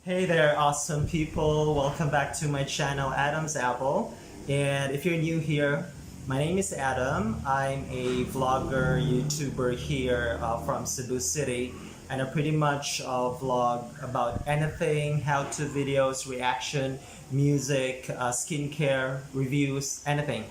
Hey there, awesome people. Welcome back to my channel, Adam's Apple. And if you're new here, my name is Adam. I'm a vlogger, YouTuber here from Cebu City. And I pretty much vlog about anything, how-to videos, reaction, music, skincare, reviews, anything.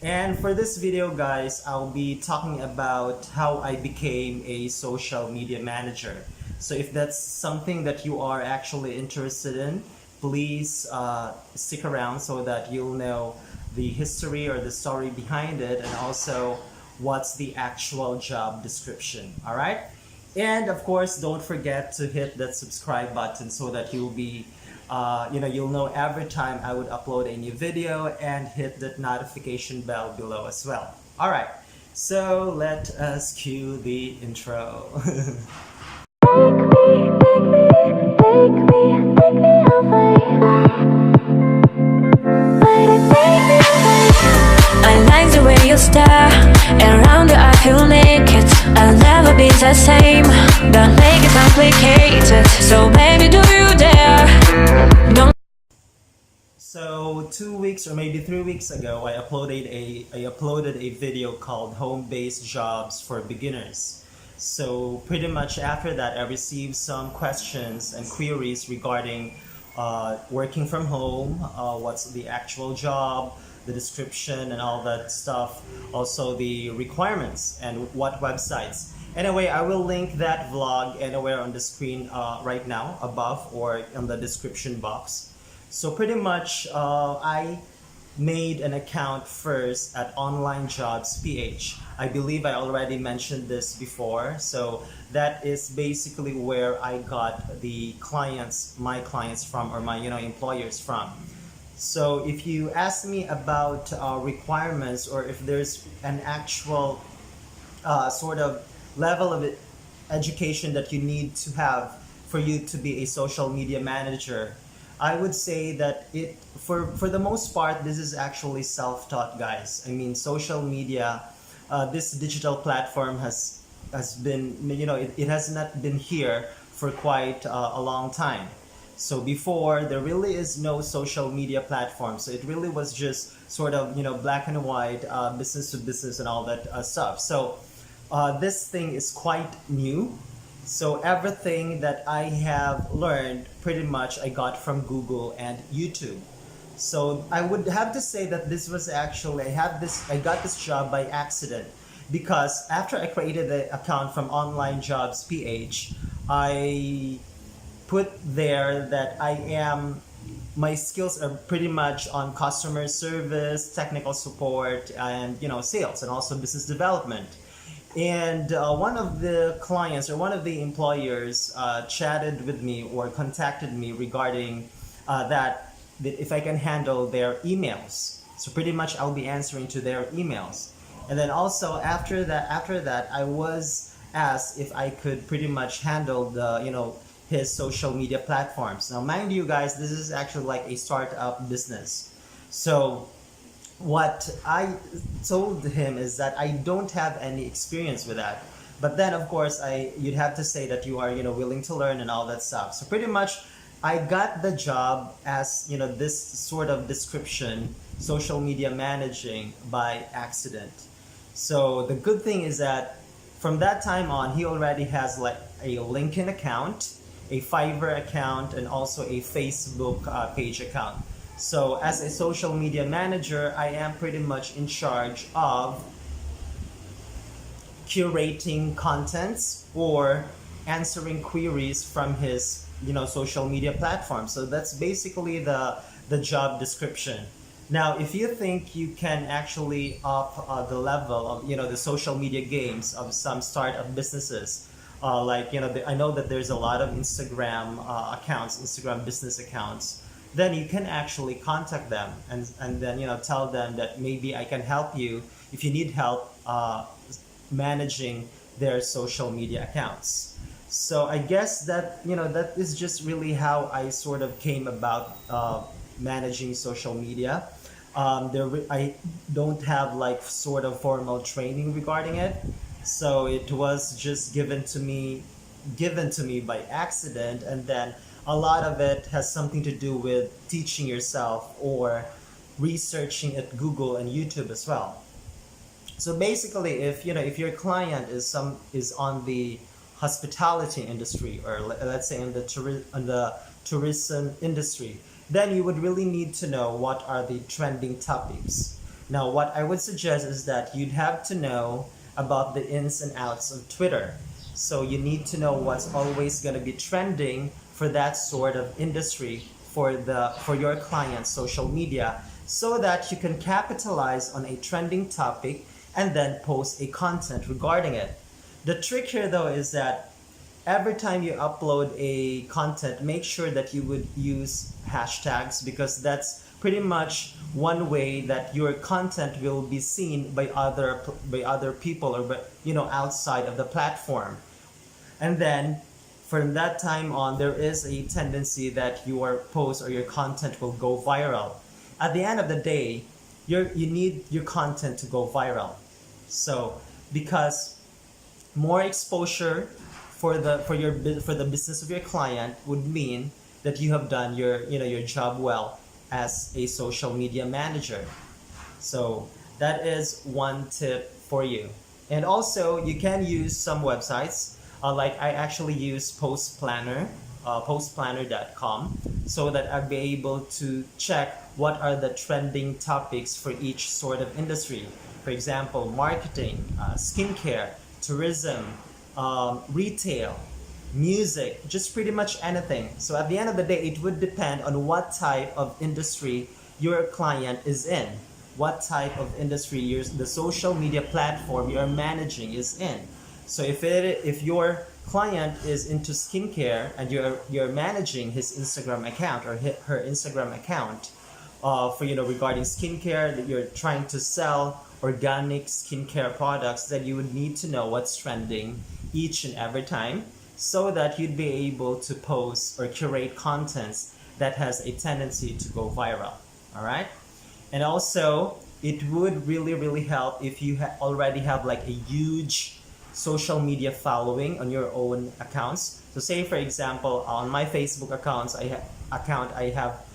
And for this video, guys, I'll be talking about how I became a social media manager. So if that's something that you are actually interested in, please stick around so that you'll know the history or the story behind it, and also what's the actual job description. All right? And of course, don't forget to hit that subscribe button so that you'll be you'll know every time I would upload a new video, and hit that notification bell below as well. All right, so let us cue the intro. I like the way you stare, and around you I feel naked. I'll never be the same, don't make it complicated. So baby, do you dare? Don't. So 2 weeks or maybe 3 weeks ago, I uploaded a video called Home-Based Jobs for Beginners. So pretty much after that, I received some questions and queries regarding working from home, what's the actual job, the description and all that stuff, also the requirements and what websites. Anyway, I will link that vlog anywhere on the screen right now, above or in the description box. So pretty much I made an account first at onlinejobs.ph. I believe I already mentioned this before. So that is basically where I got the clients, my clients from, or my employers from. So if you ask me about requirements, or if there's an actual sort of level of education that you need to have for you to be a social media manager, I would say that for the most part, this is actually self-taught, guys. I mean, social media, this digital platform has been, it has not been here for quite a long time. So before, there really is no social media platform. So it really was just sort of, black and white, business to business and all that stuff. So this thing is quite new. So everything that I have learned, pretty much I got from Google and YouTube. So I would have to say that this was actually, I got this job by accident, because after I created the account from onlinejobs.ph, I put there that my skills are pretty much on customer service, technical support, and sales, and also business development. And one of the clients or one of the employers chatted with me or contacted me regarding that if I can handle their emails. So pretty much I'll be answering to their emails. And then also after that I was asked if I could pretty much handle the his social media platforms. Now mind you guys, this is actually like a startup business. So what I told him is that I don't have any experience with that. But then of course you'd have to say that you are willing to learn and all that stuff. So pretty much I got the job as this sort of description, social media managing, by accident. So the good thing is that from that time on, he already has like a LinkedIn account, a Fiverr account, and also a Facebook page account. So as a social media manager, I am pretty much in charge of curating contents or answering queries from his social media platform. So that's basically the job description. Now, if you think you can actually up the level of the social media games of some startup businesses, like I know that there's a lot of Instagram accounts, Instagram business accounts, then you can actually contact them and then tell them that maybe I can help you if you need help managing their social media accounts. So I guess that that is just really how I sort of came about managing social media. I don't have like sort of formal training regarding it, so it was just given to me given to me by accident, and then a lot of it has something to do with teaching yourself or researching at Google and YouTube as well. So basically, if your client is on the hospitality industry, or let's say in the tourism industry, then you would really need to know what are the trending topics. Now, what I would suggest is that you'd have to know about the ins and outs of Twitter. So you need to know what's always going to be trending for that sort of industry for your client's social media, so that you can capitalize on a trending topic and then post a content regarding it. The trick here though is that every time you upload a content, make sure that you would use hashtags, because that's pretty much one way that your content will be seen by other people, or outside of the platform. And then from that time on, there is a tendency that your post or your content will go viral. At the end of the day, you need your content to go viral. So because more exposure for the business of your client would mean that you have done your job well as a social media manager. So that is one tip for you. And also you can use some websites, like I actually use postplanner.com, so that I'll be able to check what are the trending topics for each sort of industry. For example, marketing, skincare, tourism, retail, music, just pretty much anything. So at the end of the day, it would depend on what type of industry your client is in, what type of industry the social media platform you're managing is in. So if your client is into skincare and you're managing his Instagram account or her Instagram account for regarding skincare, that you're trying to sell organic skincare products, then you would need to know what's trending each and every time, so that you'd be able to post or curate contents that has a tendency to go viral. All right. And also it would really help if you already have like a huge social media following on your own accounts. So say for example, on my Facebook I have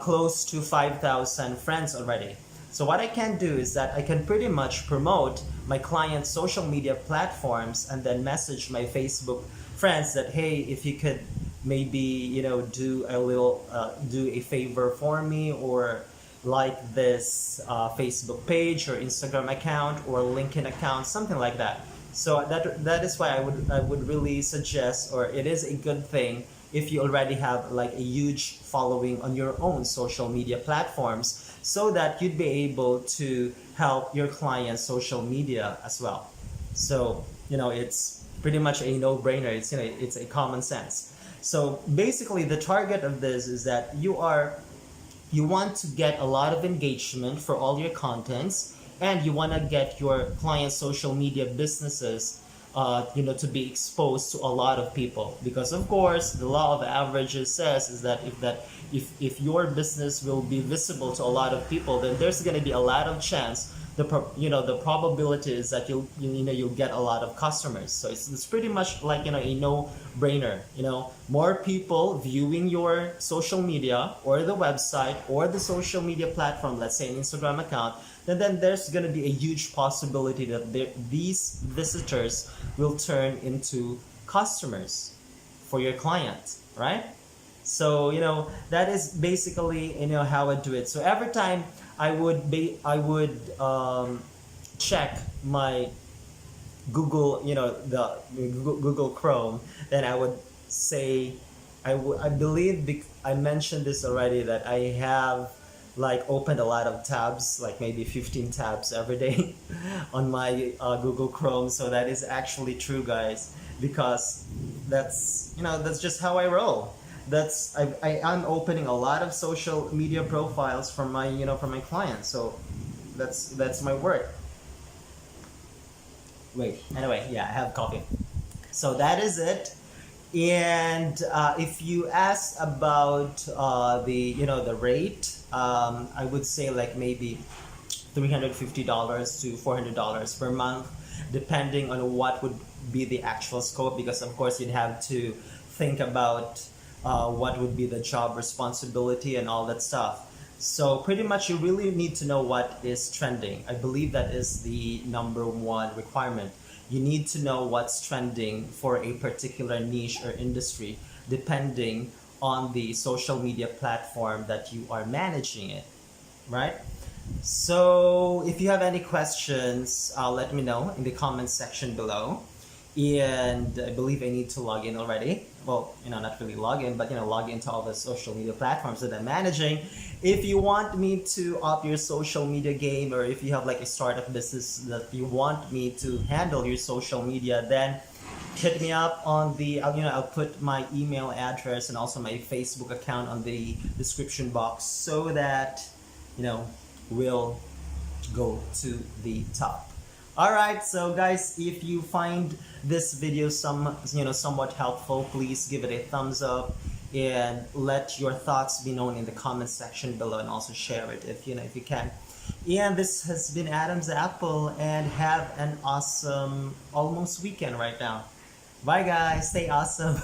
close to 5,000 friends already. So what I can do is that I can pretty much promote my client's social media platforms and then message my Facebook friends that, hey, if you could maybe do a favor for me, or like this Facebook page or Instagram account or LinkedIn account, something like that. So that is why I would really suggest, or it is a good thing if you already have like a huge following on your own social media platforms, so that you'd be able to help your client's social media as well. So it's pretty much a no-brainer. It's a common sense. So basically the target of this is that you want to get a lot of engagement for all your contents, and you want to get your client's social media businesses to be exposed to a lot of people, because of course the law of averages says is that if your business will be visible to a lot of people, then there's going to be a lot of chance, the probability is that you'll get a lot of customers. So it's pretty much like a no-brainer. More people viewing your social media or the website or the social media platform, let's say an Instagram account, then there's going to be a huge possibility that these visitors will turn into customers for your client, right? So that is basically how I do it. So every time I would check my Google, the Google Chrome, then I would say I believe I mentioned this already, that I have like opened a lot of tabs, like maybe 15 tabs every day on my Google Chrome. So that is actually true, guys, because that's just how I roll. I am opening a lot of social media profiles from my clients. So that's my work. Wait, anyway, yeah, I have coffee. So that is it. And if you ask about the rate, I would say like maybe $350 to $400 per month, depending on what would be the actual scope, because of course you'd have to think about what would be the job responsibility and all that stuff. So pretty much you really need to know what is trending. I believe that is the number one requirement. You need to know what's trending for a particular niche or industry, depending on the social media platform that you are managing it, right? So if you have any questions, let me know in the comments section below. And I believe I need to log in already. Well, not really log in, but log into all the social media platforms that I'm managing. If you want me to up your social media game, or if you have like a startup business that you want me to handle your social media, then hit me up on the I'll put my email address and also my Facebook account on the description box, so that we'll go to the top. All right, so guys, if you find this video somewhat helpful, please give it a thumbs up and let your thoughts be known in the comment section below, and also share it if you can. And this has been Adam's Apple, and have an awesome almost weekend right now. Bye guys, stay awesome.